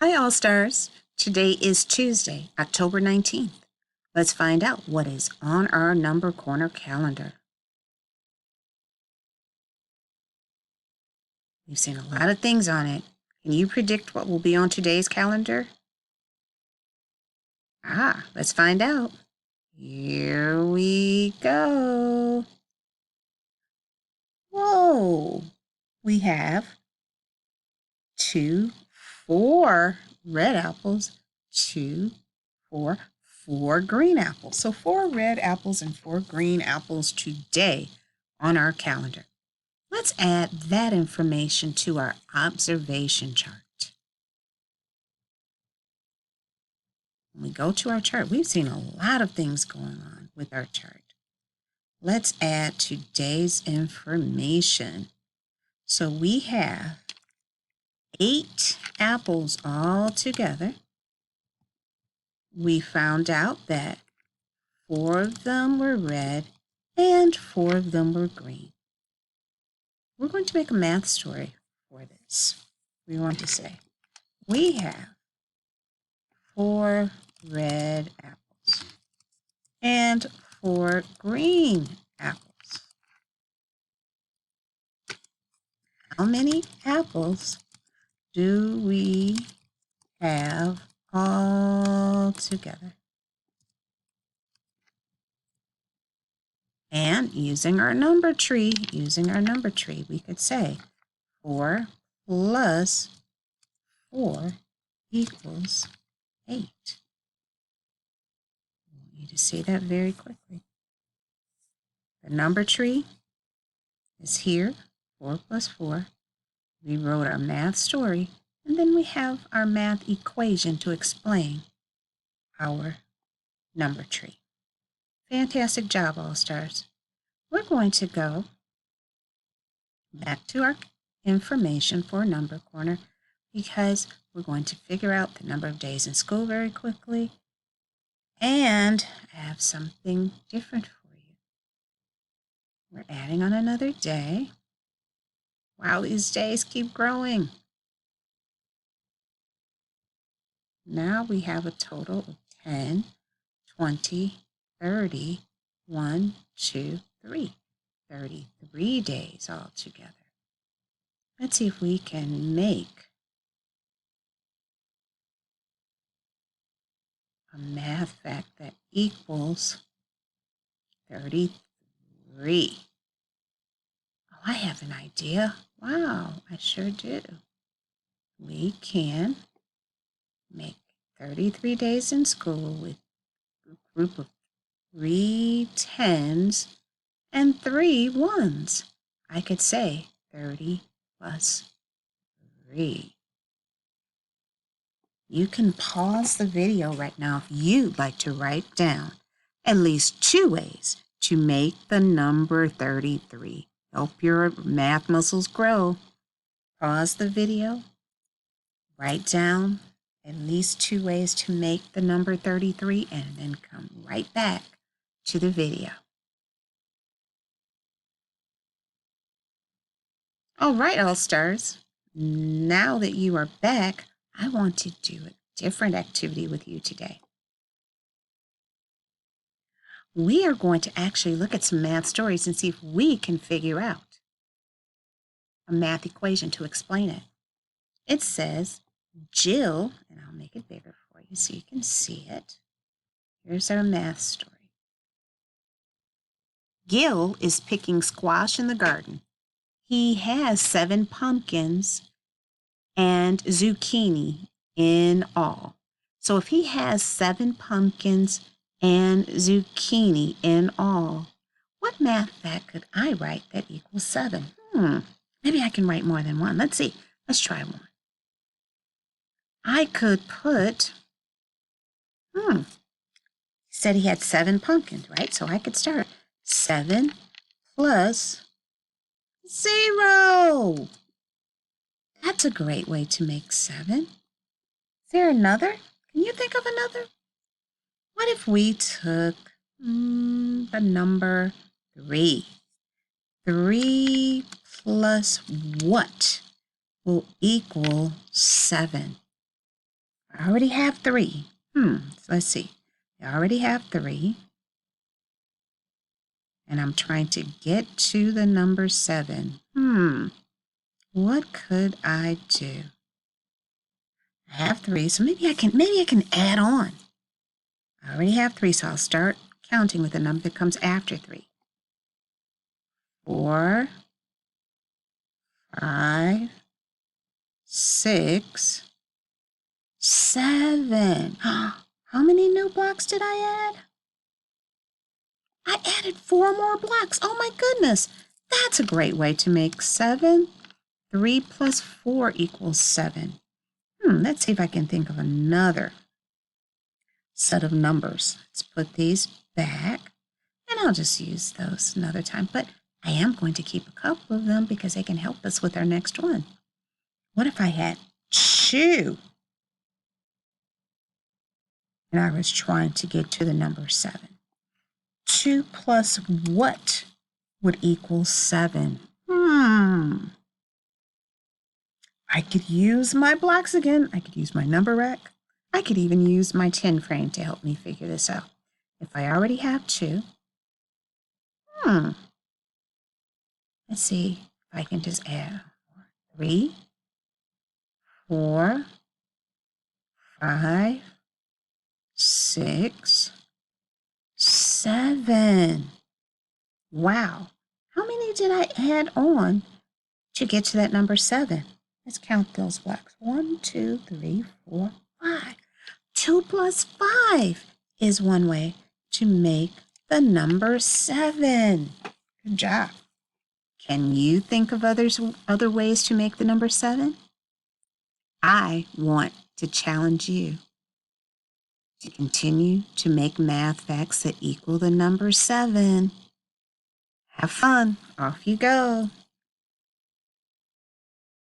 Hi, All Stars. Today is Tuesday, October 19th. Let's find out what is on our Number Corner calendar. We've seen a lot of things on it. Can you predict what will be on today's calendar? Let's find out. Here we go. Whoa! We have 4 red apples, 4 green apples. So 4 red apples and 4 green apples today on our calendar. Let's add that information to our observation chart. When we go to our chart, we've seen a lot of things going on with our chart. Let's add today's information. So we have 8 apples all together. We found out that 4 of them were red and 4 of them were green. We're going to make a math story for this. We want to say, we have 4 red apples and 4 green apples. How many apples do we have all together? And using our number tree, we could say 4 plus 4 equals 8. I need to say that very quickly. The number tree is here, 4 plus 4. We wrote our math story, and then we have our math equation to explain our number tree. Fantastic job, All Stars. We're going to go back to our information for Number Corner because we're going to figure out the number of days in school very quickly and have something different for you. We're adding on another day. Wow, these days keep growing. Now we have a total of 10, 20, 30, 1, 2, 3. 33 days altogether. Let's see if we can make a math fact that equals 33. Oh, I have an idea. Wow, I sure do. We can make 33 days in school with a group of 3 10s and 3 1s. I could say 30 plus 3. You can pause the video right now if you'd like to write down at least 2 ways to make the number 33. Help your math muscles grow. Pause the video, write down at least 2 ways to make the number 33, and then come right back to the video. All right, All Stars. Now that you are back, I want to do a different activity with you today. We are going to actually look at some math stories and see if we can figure out a math equation to explain it. It says Jill, and I'll make it bigger for you so you can see it. Here's our math story. Gil is picking squash in the garden. He has 7 pumpkins and zucchini in all. So if he has 7 pumpkins and zucchini in all, what math fact could I write that equals 7? Maybe I can write more than one. Let's see. Let's try one. I could put, he said he had 7 pumpkins, right? So I could start 7 plus 0. That's a great way to make 7. Is there another? Can you think of another? What if we took the number 3? 3 plus what will equal 7? I already have 3. So let's see. I already have 3. And I'm trying to get to the number 7. What could I do? I have 3, so maybe I can add on. I already have 3, so I'll start counting with the number that comes after 3. 4, 5, 6, 7. How many new blocks did I add? I added 4 more blocks. Oh my goodness. That's a great way to make 7. 3 plus 4 equals 7. Let's see if I can think of another set of numbers. Let's put these back, and I'll just use those another time. But I am going to keep a couple of them because they can help us with our next one. What if I had 2? And I was trying to get to the number 7. 2 plus what would equal 7? I could use my blocks again. I could use my number rack. I could even use my 10 frame to help me figure this out. If I already have 2, let's see if I can just add 3, 4, 5, 6, 7. Wow. How many did I add on to get to that number 7? Let's count those blocks. 1, 2, 3, 4, 5. 2 plus 5 is one way to make the number 7. Good job. Can you think of other ways to make the number 7? I want to challenge you to continue to make math facts that equal the number 7. Have fun. Off you go.